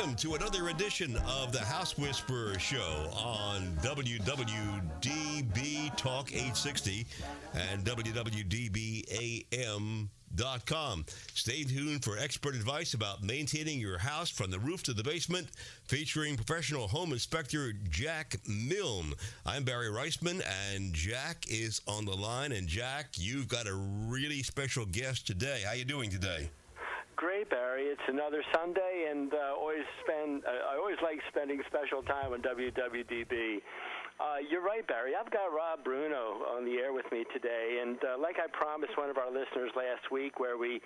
welcome to another edition of the House Whisperer Show on WWDB Talk 860 and WWDBAM.com. Stay tuned for expert advice about maintaining your house from the roof to the basement, featuring professional home inspector Jack Milne. I'm Barry Reisman, and Jack is on the line. And Jack, you've got a really special guest today. How you doing today? Great, Barry. It's another Sunday, and I always like spending special time on WWDB. You're right, Barry. I've got Bruno on the air with me today, and like I promised one of our listeners last week where we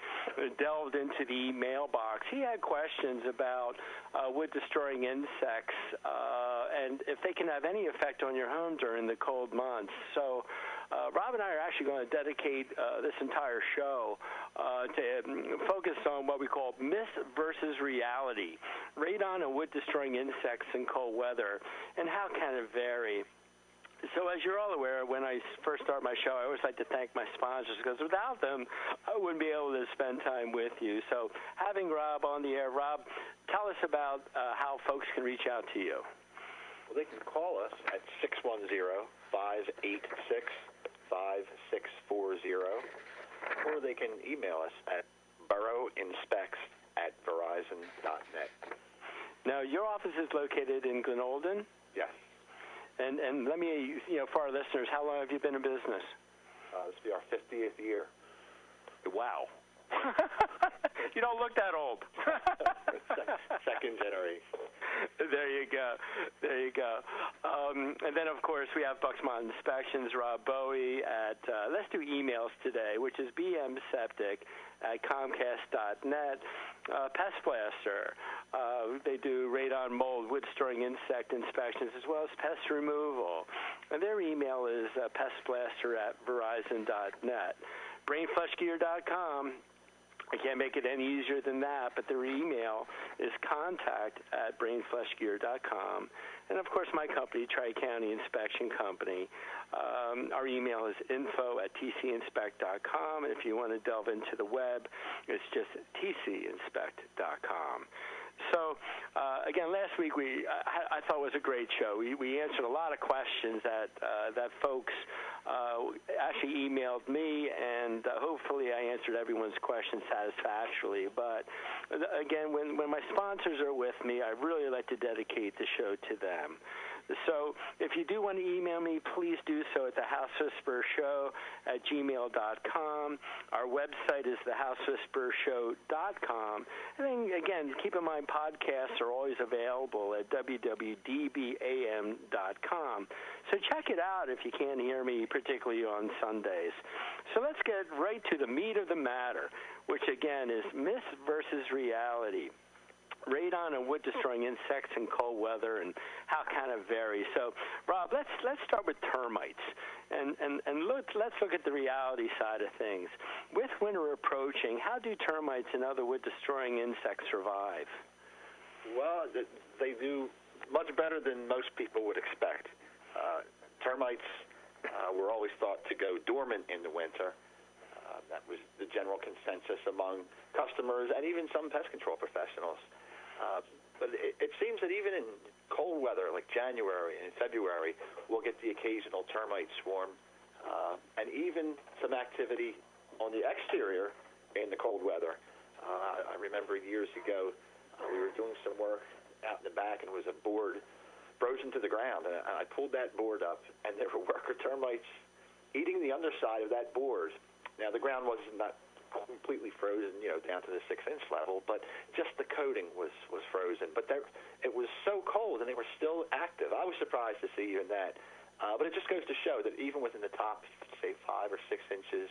delved into the mailbox, he had questions about wood-destroying insects and if they can have any effect on your home during the cold months. So Rob and I are actually going to dedicate this entire show to focus on what we call myth versus reality, radon and wood-destroying insects in cold weather, and how can it vary. So as you're all aware, when I first start my show, I always like to thank my sponsors, because without them, I wouldn't be able to spend time with you. So having Rob on the air, Rob, tell us about how folks can reach out to you. Well, they can call us at 610-586-5640, or they can email us at burrowinspects@verizon.net. Now, your office is located in Glenolden? Yes. And let me, for our listeners, how long have you been in business? This will be our 50th year. Wow. You don't look that old. Second generation. There you go. And then, of course, we have Bucksmont Inspections, Rob Bowie at, let's do emails today, which is bmseptic@comcast.net. Pest Blaster. They do radon, mold, wood-storing insect inspections, as well as pest removal. And their email is pestblaster@verizon.net. Brainflushgear.com. I can't make it any easier than that, but their email is contact@brainflushgear.com. And, of course, my company, Tri-County Inspection Company, our email is info@tcinspect.com. And if you want to delve into the web, it's just tcinspect.com. So, again, last week I thought was a great show. We answered a lot of questions that folks actually emailed me, and hopefully I answered everyone's questions satisfactorily. But, again, when my sponsors are with me, I really like to dedicate the show to them. So if you do want to email me, please do so at thehousewhisperershow@gmail.com. Our website is thehousewhisperershow.com. And then, again, keep in mind podcasts are always available at www.dbam.com. So check it out if you can't hear me, particularly on Sundays. So let's get right to the meat of the matter, which, again, is myth versus reality. Radon and wood-destroying insects in cold weather, and how can it vary? So, Rob, let's start with termites, and let's look at the reality side of things. With winter approaching, how do termites and other wood-destroying insects survive? Well, they do much better than most people would expect. Termites were always thought to go dormant in the winter. That was the general consensus among customers and even some pest control professionals. But it seems that even in cold weather, like January and February, we'll get the occasional termite swarm, and even some activity on the exterior in the cold weather. I remember years ago, we were doing some work out in the back, and it was a board frozen to the ground, and I pulled that board up, and there were worker termites eating the underside of that board. Now, the ground was not completely frozen, down to the 6-inch level, but just the coating was frozen. But it was so cold, and they were still active. I was surprised to see even that. But it just goes to show that even within the top, say, 5 or 6 inches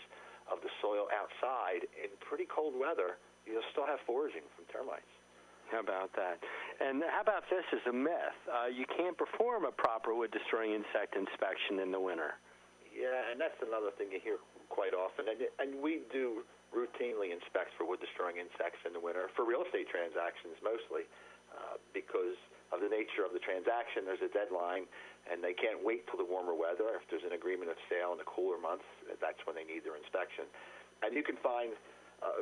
of the soil outside, in pretty cold weather, you'll still have foraging from termites. How about that? And how about this as a myth? You can't perform a proper wood-destroying insect inspection in the winter. Yeah, and that's another thing you hear quite often. And we do routinely inspect for wood-destroying insects in the winter, for real estate transactions mostly, because of the nature of the transaction. There's a deadline, and they can't wait till the warmer weather. If there's an agreement of sale in the cooler months, that's when they need their inspection. And you can find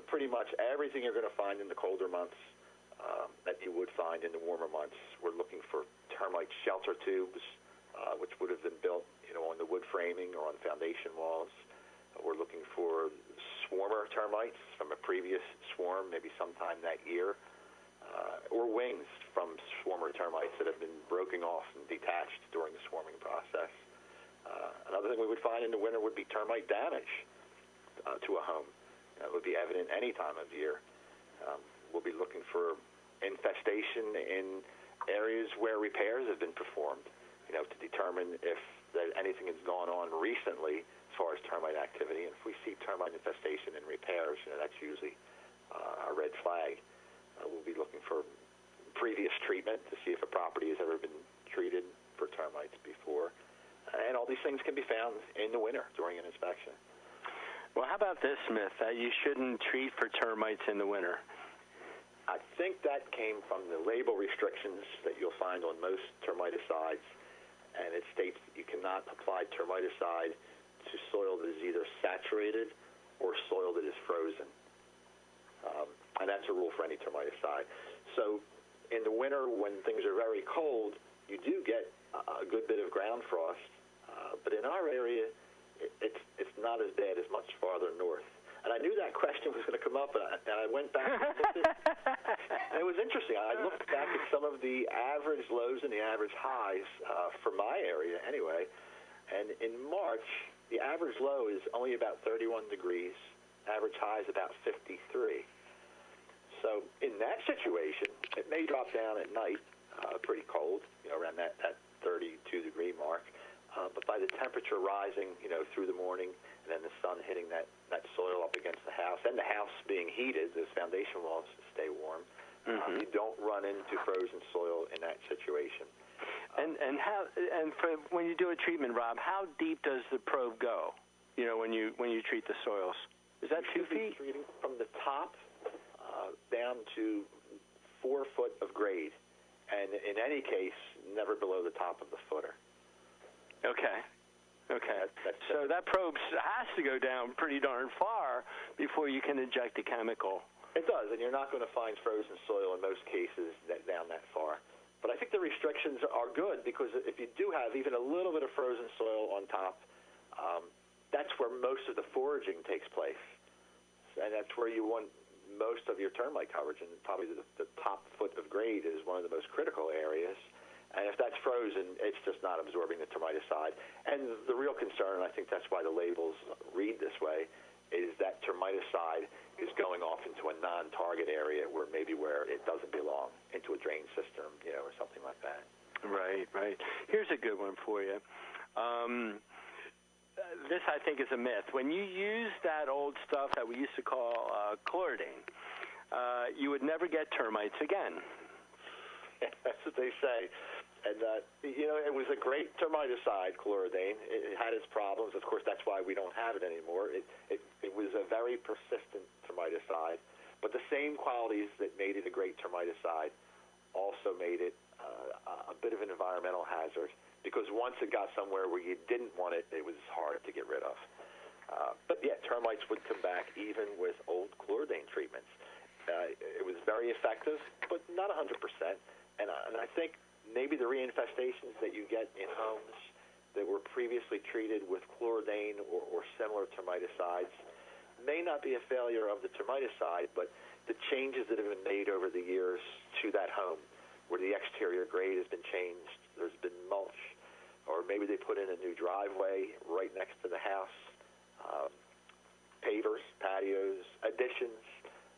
pretty much everything you're going to find in the colder months that you would find in the warmer months. We're looking for termite shelter tubes, which would have been built, on the wood framing or on foundation walls. We're looking for swarmer termites from a previous swarm, maybe sometime that year, or wings from swarmer termites that have been broken off and detached during the swarming process. Another thing we would find in the winter would be termite damage to a home. That would be evident any time of year. We'll be looking for infestation in areas where repairs have been performed, to determine if anything has gone on recently as far as termite activity. And if we see termite infestation in repairs, that's usually a red flag. We'll be looking for previous treatment to see if a property has ever been treated for termites before. And all these things can be found in the winter during an inspection. Well, how about this myth that you shouldn't treat for termites in the winter? I think that came from the label restrictions that you'll find on most termiticides, and it states that you cannot apply termiticide to soil that is either saturated or soil that is frozen. And that's a rule for any termiticide. So in the winter, when things are very cold, you do get a good bit of ground frost. But in our area, it's not as bad as much farther north. And I knew that question was going to come up, and I went back and looked at it. And it was interesting. I looked back at some of the average lows and the average highs for my area anyway. And in March, the average low is only about 31 degrees. Average high is about 53. So in that situation, it may drop down at night pretty cold, around that 32-degree mark. But by the temperature rising, through the morning, and then the sun hitting that soil up against the house, and the house being heated, those foundation walls stay warm. You don't run into frozen soil in that situation. And when you do a treatment, Rob, how deep does the probe go? When you treat the soils, is that 2 feet? Treating from the top down to 4 foot of grade, and in any case, never below the top of the footer. Okay. So that probe has to go down pretty darn far before you can inject a chemical. It does, and you're not going to find frozen soil in most cases down that far. But I think the restrictions are good, because if you do have even a little bit of frozen soil on top, that's where most of the foraging takes place. And that's where you want most of your termite coverage, and probably the top foot of grade is one of the most critical areas. And if that's frozen, it's just not absorbing the termiticide. And the real concern, and I think that's why the labels read this way, is that termiticide is going off into a non-target area where it doesn't belong, into a drain system, or something like that. Right. Here's a good one for you. This, I think, is a myth. When you use that old stuff that we used to call chloridane, you would never get termites again. That's what they say. And, it was a great termiticide, chloridane. It had its problems. Of course, that's why we don't have it anymore. It was a very persistent termiticide. But the same qualities that made it a great termiticide also made it a bit of an environmental hazard, because once it got somewhere where you didn't want it, it was hard to get rid of. But, yeah, termites would come back even with old chloridane treatments. It was very effective, but not 100%. And I think maybe the reinfestations that you get in homes that were previously treated with chloridane or similar termiticides may not be a failure of the termiticide, but the changes that have been made over the years to that home, where the exterior grade has been changed, there's been mulch, or maybe they put in a new driveway right next to the house, pavers, patios, additions.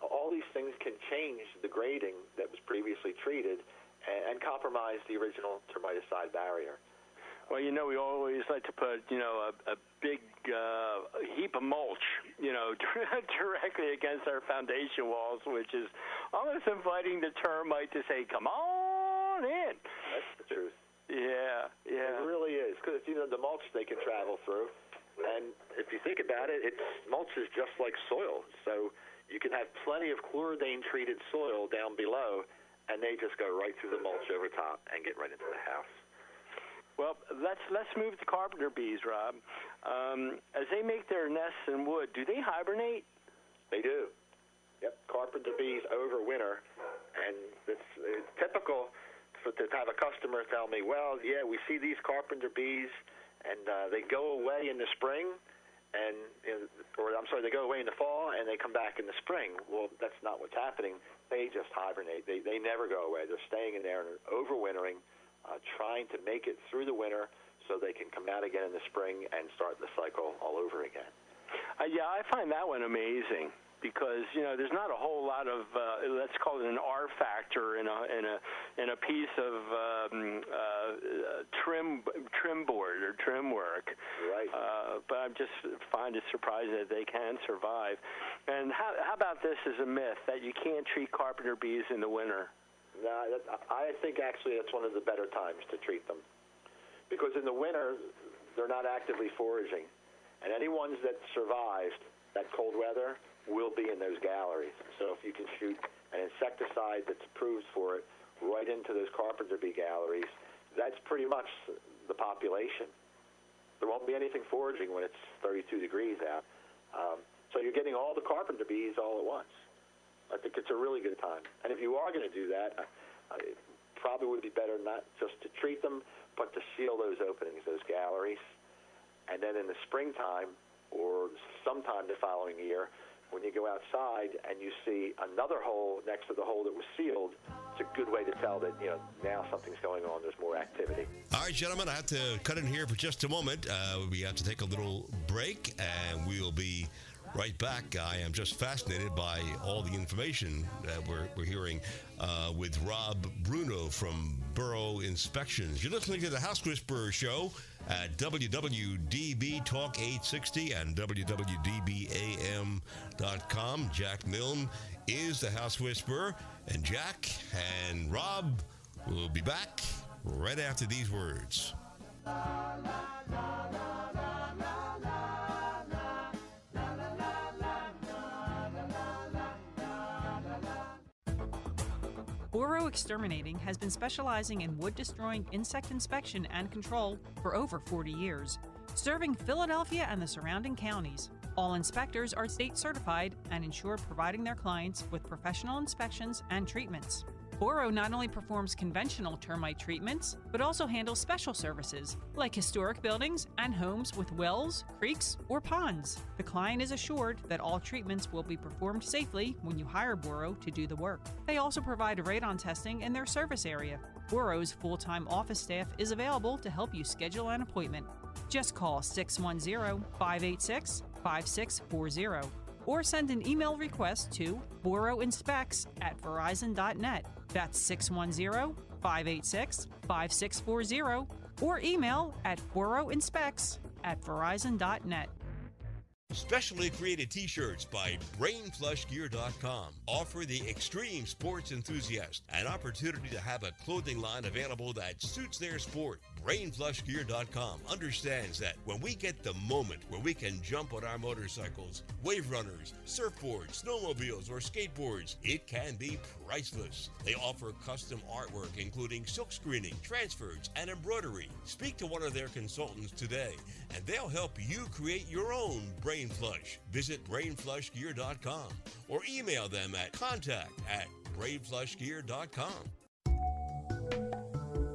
All these things can change the grading that was previously treated and compromise the original termiticide barrier. Well, we always like to put, a big heap of mulch, directly against our foundation walls, which is almost inviting the termite to say, come on in. That's the truth. Yeah. It really is, because, the mulch they can travel through. And if you think about it, mulch is just like soil. So you can have plenty of chloridane-treated soil down below, and they just go right through the mulch over top and get right into the house. Well, let's move to carpenter bees, Rob. As they make their nests in wood, do they hibernate? They do. Yep, carpenter bees overwinter, and it's typical to have a customer tell me, well, yeah, we see these carpenter bees, and they go away in the spring, they go away in the fall, and they come back in the spring. Well, that's not what's happening. They just hibernate. They never go away. They're staying in there and overwintering, trying to make it through the winter so they can come out again in the spring and start the cycle all over again. Yeah, I find that one amazing because there's not a whole lot of let's call it an R factor in a piece of trim board or trim work. Right. But I just find it surprising that they can survive. And how about this as a myth that you can't treat carpenter bees in the winter? No, I think actually that's one of the better times to treat them because in the winter they're not actively foraging. And any ones that survived that cold weather will be in those galleries. So if you can shoot an insecticide that's approved for it right into those carpenter bee galleries, that's pretty much the population. There won't be anything foraging when it's 32 degrees out. So you're getting all the carpenter bees all at once. I think it's a really good time. And if you are going to do that, it probably would be better not just to treat them, but to seal those openings, those galleries. And then in the springtime or sometime the following year, when you go outside and you see another hole next to the hole that was sealed, it's a good way to tell that, now something's going on. There's more activity. All right, gentlemen, I have to cut in here for just a moment. We have to take a little break, and we'll be right back. I am just fascinated by all the information that we're hearing with Rob Bruno from Burrow Inspections. You're listening to the House Whisperer Show at WWDB Talk 860 and WWDBAM.com. Jack Milne is the House Whisperer, and Jack and Rob will be back right after these words. Burrow Exterminating has been specializing in wood-destroying insect inspection and control for over 40 years, serving Philadelphia and the surrounding counties. All inspectors are state certified and ensure providing their clients with professional inspections and treatments. Burrow not only performs conventional termite treatments, but also handles special services like historic buildings and homes with wells, creeks, or ponds. The client is assured that all treatments will be performed safely when you hire Burrow to do the work. They also provide radon testing in their service area. Burrow's full-time office staff is available to help you schedule an appointment. Just call 610-586-5640 or send an email request to burrowinspects@verizon.net. That's 610-586-5640 or email at burrowinspects@verizon.net. Specially created t-shirts by BrainFlushGear.com offer the extreme sports enthusiast an opportunity to have a clothing line available that suits their sport. BrainFlushGear.com understands that when we get the moment where we can jump on our motorcycles, wave runners, surfboards, snowmobiles, or skateboards, it can be priceless. They offer custom artwork including silk screening, transfers, and embroidery. Speak to one of their consultants today, and they'll help you create your own Brain Flush. Visit BrainFlushGear.com or email them at contact@BrainFlushGear.com.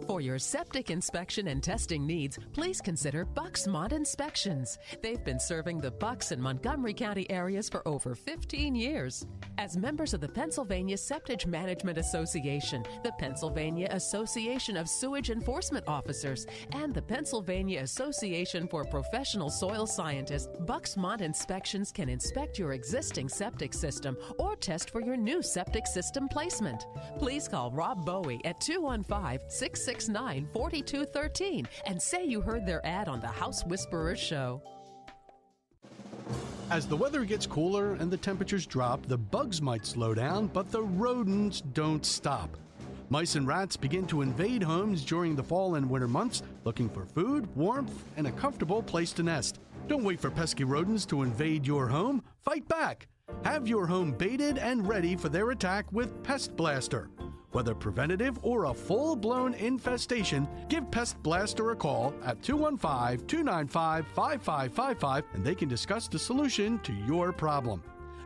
For your septic inspection and testing needs, please consider Bucksmont Inspections. They've been serving the Bucks and Montgomery County areas for over 15 years. As members of the Pennsylvania Septic Management Association, the Pennsylvania Association of Sewage Enforcement Officers, and the Pennsylvania Association for Professional Soil Scientists, Bucksmont Inspections can inspect your existing septic system or test for your new septic system placement. Please call Rob Bowie at 215-669-4213 and say you heard their ad on the House Whisperer Show. As the weather gets cooler and the temperatures drop, the bugs might slow down, but the rodents don't stop. Mice and rats begin to invade homes during the fall and winter months, looking for food, warmth, and a comfortable place to nest. Don't wait for pesky rodents to invade your home. Fight back. Have your home baited and ready for their attack with Pest Blaster. Whether preventative or a full-blown infestation, give Pest Blaster a call at 215-295-5555 and they can discuss the solution to your problem.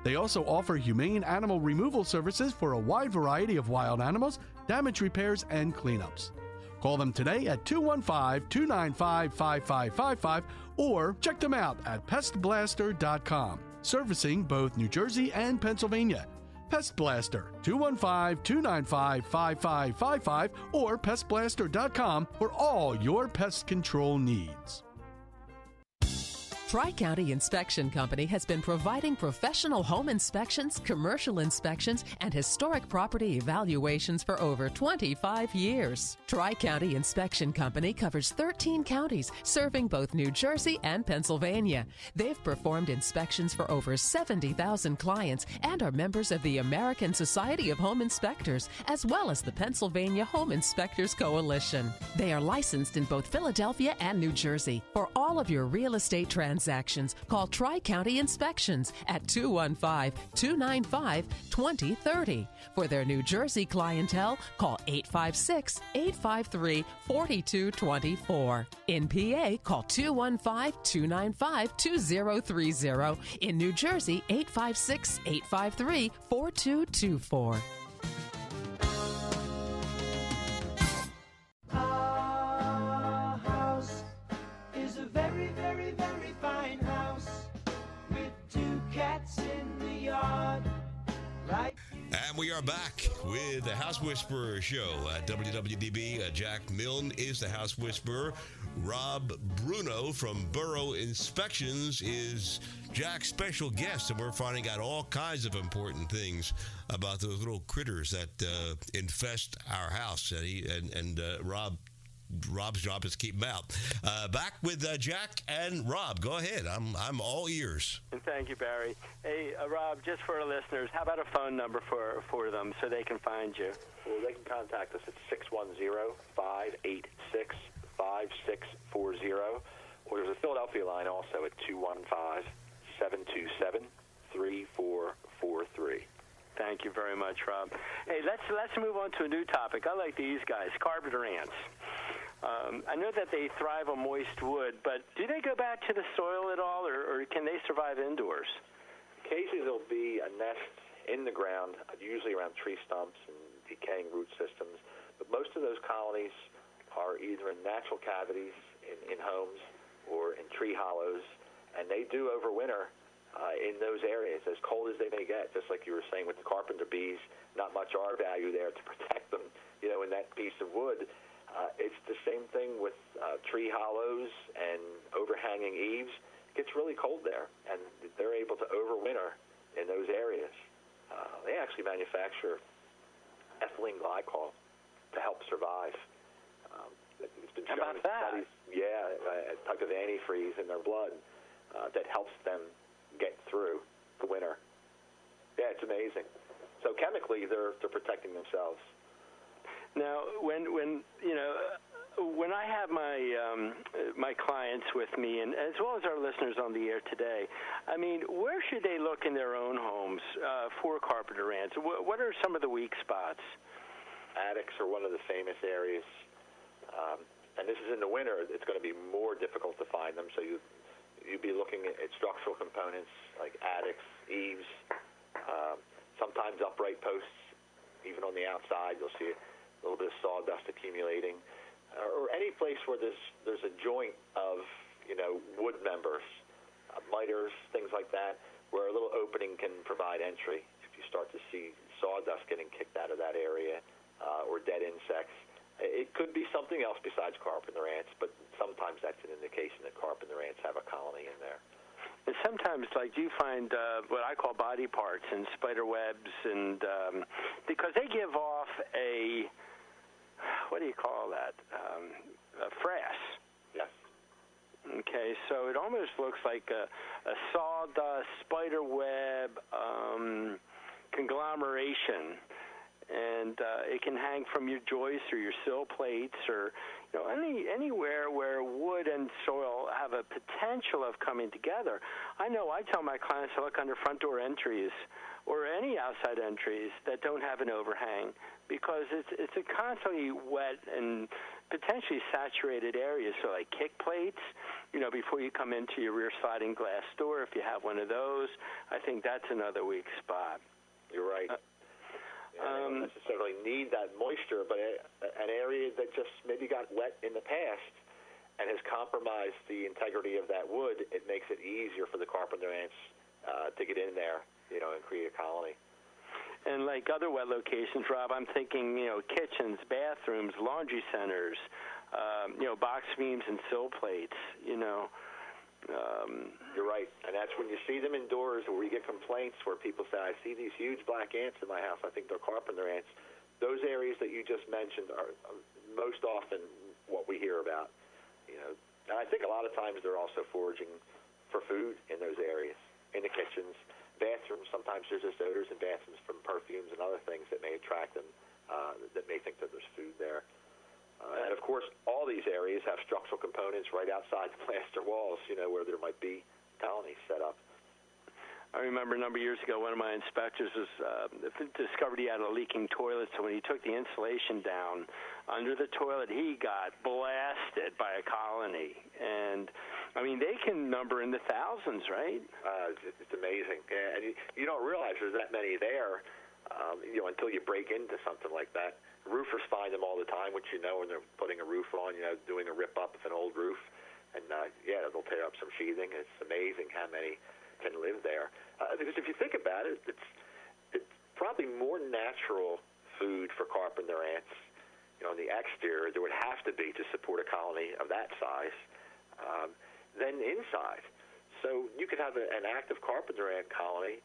They also offer humane animal removal services for a wide variety of wild animals, damage repairs, and cleanups. Call them today at 215-295-5555 or check them out at pestblaster.com, servicing both New Jersey and Pennsylvania. Pest Blaster, 215-295-5555 or pestblaster.com for all your pest control needs. Tri-County Inspection Company has been providing professional home inspections, commercial inspections, and historic property evaluations for over 25 years. Tri-County Inspection Company covers 13 counties, serving both New Jersey and Pennsylvania. They've performed inspections for over 70,000 clients and are members of the American Society of Home Inspectors, as well as the Pennsylvania Home Inspectors Coalition. They are licensed in both Philadelphia and New Jersey. For all of your real estate transactions, call Tri-County Inspections at 215-295-2030. For their New Jersey clientele, call 856-853-4224. In PA, call 215-295-2030. In New Jersey, 856-853-4224. Our house is a very, very, very fine house with 2 cats in the yard. Right. And we are back with the House Whisperer show at WWDB. Jack Milne is the House Whisperer. Rob Bruno from Borough Inspections is Jack's special guest, and we're finding out all kinds of important things about those little critters that infest our house. And Rob's job is to keep them out. Back with Jack and Rob. Go ahead. I'm all ears. And thank you, Barry. Hey, Rob, just for our listeners, how about a phone number for them so they can find you? Well, they can contact us at 610-586-5640, or there's a Philadelphia line also at 215-727-3443. Thank you very much, Rob. Hey, let's move on to a new topic. I like these guys, carpenter ants. I know that they thrive on moist wood, but do they go back to the soil at all, or can they survive indoors? Occasionally there'll be a nest in the ground, usually around tree stumps and decaying root systems, but most of those colonies are either in natural cavities in homes or in tree hollows, and they do overwinter in those areas, as cold as they may get. Just like you were saying with the carpenter bees, not much R value there to protect them, in that piece of wood. It's the same thing with tree hollows and overhanging eaves. It gets really cold there, and they're able to overwinter in those areas. They actually manufacture ethylene glycol to help survive. It's been shown How about that? Studies, a type of antifreeze in their blood that helps them get through the winter. Yeah, it's amazing. So chemically, they're protecting themselves. Now, when I have my clients with me, and as well as our listeners on the air today, I mean, where should they look in their own homes for carpenter ants? What are some of the weak spots? Attics are one of the famous areas, and this is in the winter. It's going to be more difficult to find them. So you'd be looking at structural components like attics, eaves, sometimes upright posts. Even on the outside, you'll see a little bit of sawdust accumulating, or any place where there's a joint of wood members, miters, things like that, where a little opening can provide entry. If you start to see sawdust getting kicked out of that area, or dead insects, it could be something else besides carpenter ants, but sometimes that's an indication that carpenter ants have a colony in there. And sometimes, you find what I call body parts and spider webs, and because they give off what do you call that? A frass. Yes. Okay, so it almost looks like a sawdust, spider web conglomeration. And it can hang from your joists or your sill plates, or anywhere where wood and soil have a potential of coming together. I tell my clients to look under front door entries or any outside entries that don't have an overhang, because it's a constantly wet and potentially saturated area. So like kick plates, before you come into your rear sliding glass door, if you have one of those, I think that's another weak spot. You're right. They don't necessarily need that moisture, but an area that just maybe got wet in the past and has compromised the integrity of that wood, it makes it easier for the carpenter ants to get in there, and create a colony. And like other wet locations, Rob, I'm thinking, kitchens, bathrooms, laundry centers, box beams and sill plates, You're right. And that's when you see them indoors where we get complaints where people say, I see these huge black ants in my house. I think they're carpenter ants. Those areas that you just mentioned are most often what we hear about. And I think a lot of times they're also foraging for food in those areas, in the kitchens. Bathrooms, sometimes there's just odors in bathrooms from perfumes and other things that may attract them, that may think that there's food there. And, of course, all these areas have structural components right outside the plaster walls, where there might be colonies set up. I remember a number of years ago, one of my inspectors discovered he had a leaking toilet, so when he took the insulation down under the toilet, he got blasted by a colony. And, they can number in the thousands, right? It's amazing. And you don't realize there's that many there, until you break into something like that. Roofers find them all the time, which when they're putting a roof on, doing a rip-up of an old roof. And, they'll tear up some sheathing. It's amazing how many can live there. Because if you think about it, it's probably more natural food for carpenter ants. On the exterior, there would have to be to support a colony of that size, than inside. So you could have an active carpenter ant colony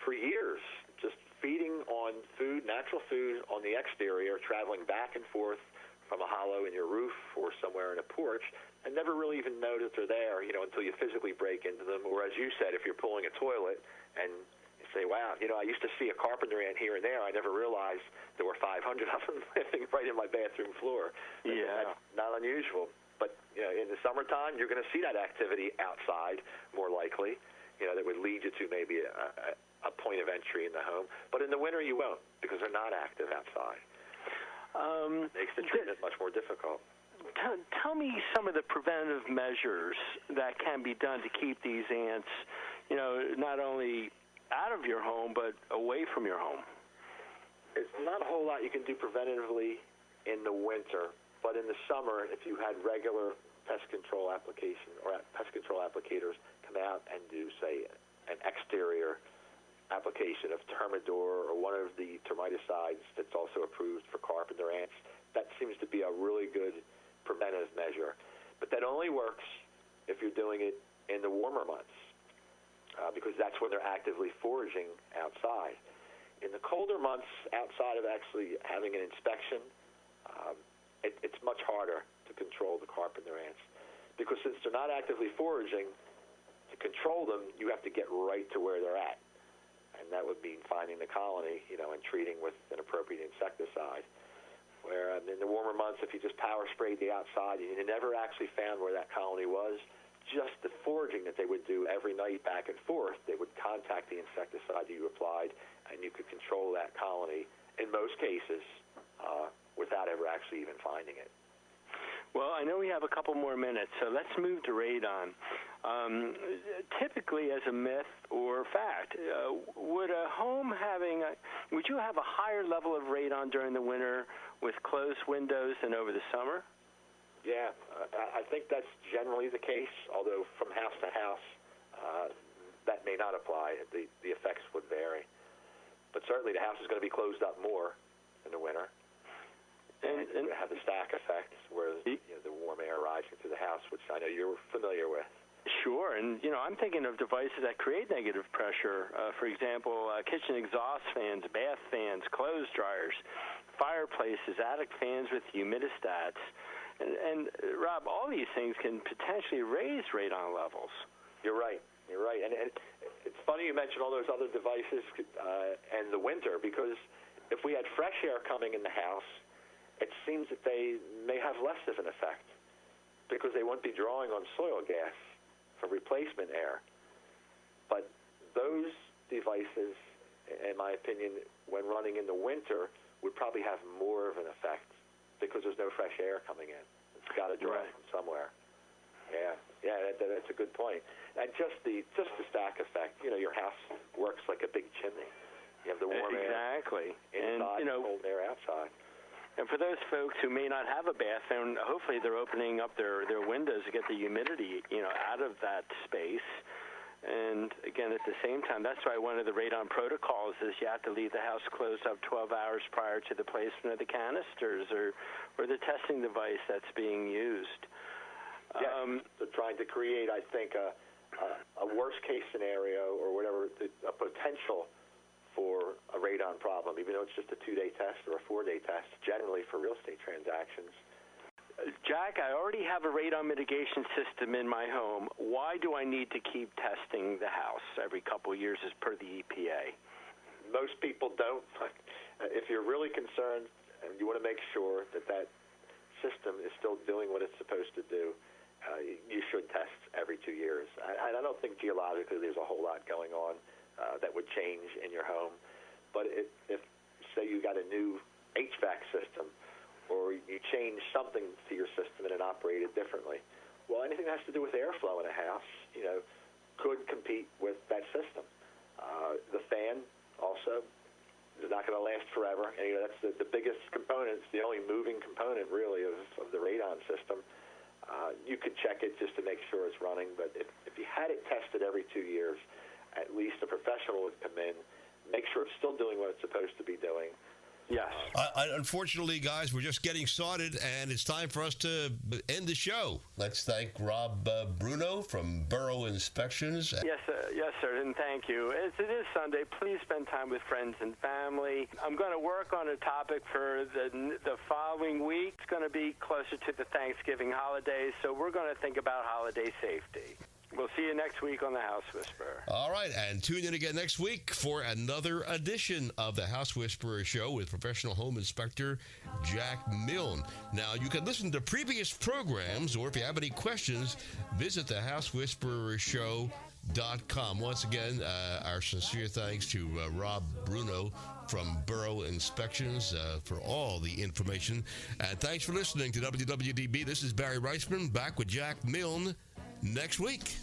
for years, just feeding on food, natural food on the exterior, traveling back and forth from a hollow in your roof or somewhere in a porch, and never really even know that they're there, until you physically break into them. Or as you said, if you're pulling a toilet and you say, wow, I used to see a carpenter ant here and there. I never realized there were 500 of them living right in my bathroom floor. Yeah. That's not unusual. But, in the summertime, you're going to see that activity outside more likely, that would lead you to maybe a point of entry in the home. But in the winter, you won't because they're not active outside. It makes the treatment much more difficult. Tell me some of the preventative measures that can be done to keep these ants, not only out of your home, but away from your home. It's not a whole lot you can do preventatively in the winter, but in the summer, if you had regular pest control application or pest control applicators come out and do, say, an exterior application of Termidor or one of the termiticides that's also approved for carpenter ants, that seems to be a really good preventive measure. But that only works if you're doing it in the warmer months, because that's when they're actively foraging outside. In the colder months, outside of actually having an inspection, it's much harder to control the carpenter ants, because since they're not actively foraging, to control them, you have to get right to where they're at. And that would mean finding the colony, and treating with an appropriate insecticide. Where in the warmer months, if you just power sprayed the outside and you never actually found where that colony was, just the foraging that they would do every night back and forth, they would contact the insecticide you applied, and you could control that colony in most cases without ever actually even finding it. Well, I know we have a couple more minutes, so let's move to radon. Typically, as a myth or fact, would you have a higher level of radon during the winter with closed windows than over the summer? Yeah, I think that's generally the case, although from house to house, that may not apply. The effects would vary. But certainly the house is going to be closed up more in the winter. And you have the stack effect where the warm air rising through the house, which I know you're familiar with. Sure, and I'm thinking of devices that create negative pressure. For example, kitchen exhaust fans, bath fans, clothes dryers, fireplaces, attic fans with humidistats. And Rob, all these things can potentially raise radon levels. You're right. And it's funny you mentioned all those other devices and the winter, because if we had fresh air coming in the house, it seems that they may have less of an effect because they won't be drawing on soil gas for replacement air. But those devices, in my opinion, when running in the winter, would probably have more of an effect because there's no fresh air coming in. It's got to draw from somewhere. Yeah. Yeah, that's a good point. And just the stack effect. Your house works like a big chimney. You have the warm exactly. air inside, and cold air outside. And for those folks who may not have a bathroom, hopefully they're opening up their windows to get the humidity, out of that space. And again, at the same time, that's why one of the radon protocols is you have to leave the house closed up 12 hours prior to the placement of the canisters or the testing device that's being used. They're trying to create, I think, a worst-case scenario or whatever, a potential for a radon problem, even though it's just a 2-day test or a 4-day test, generally for real estate transactions. Jack, I already have a radon mitigation system in my home. Why do I need to keep testing the house every couple of years as per the EPA? Most people don't. If you're really concerned and you want to make sure that system is still doing what it's supposed to do, you should test every 2 years. I don't think geologically there's a whole lot going on that would change in your home. But if say you got a new HVAC system, or you change something to your system and it operated differently. Well, anything that has to do with airflow in a house, could compete with that system. The fan also is not going to last forever. And, that's the biggest component. It's the only moving component, really, of the radon system. You could check it just to make sure it's running. But if you had it tested every 2 years, at least a professional would come in, make sure it's still doing what it's supposed to be doing. Yes. Unfortunately, guys, we're just getting started, and it's time for us to end the show. Let's thank Rob Bruno from Borough Inspections. Yes, sir, and thank you. As it is Sunday, please spend time with friends and family. I'm going to work on a topic for the following week. It's going to be closer to the Thanksgiving holidays, so we're going to think about holiday safety. We'll see you next week on the House Whisperer. All right, and tune in again next week for another edition of the House Whisperer Show with professional home inspector Jack Milne. Now, you can listen to previous programs, or if you have any questions, visit thehousewhisperershow.com. Once again, our sincere thanks to Rob Bruno from Borough Inspections for all the information. And thanks for listening to WWDB. This is Barry Reisman, back with Jack Milne next week.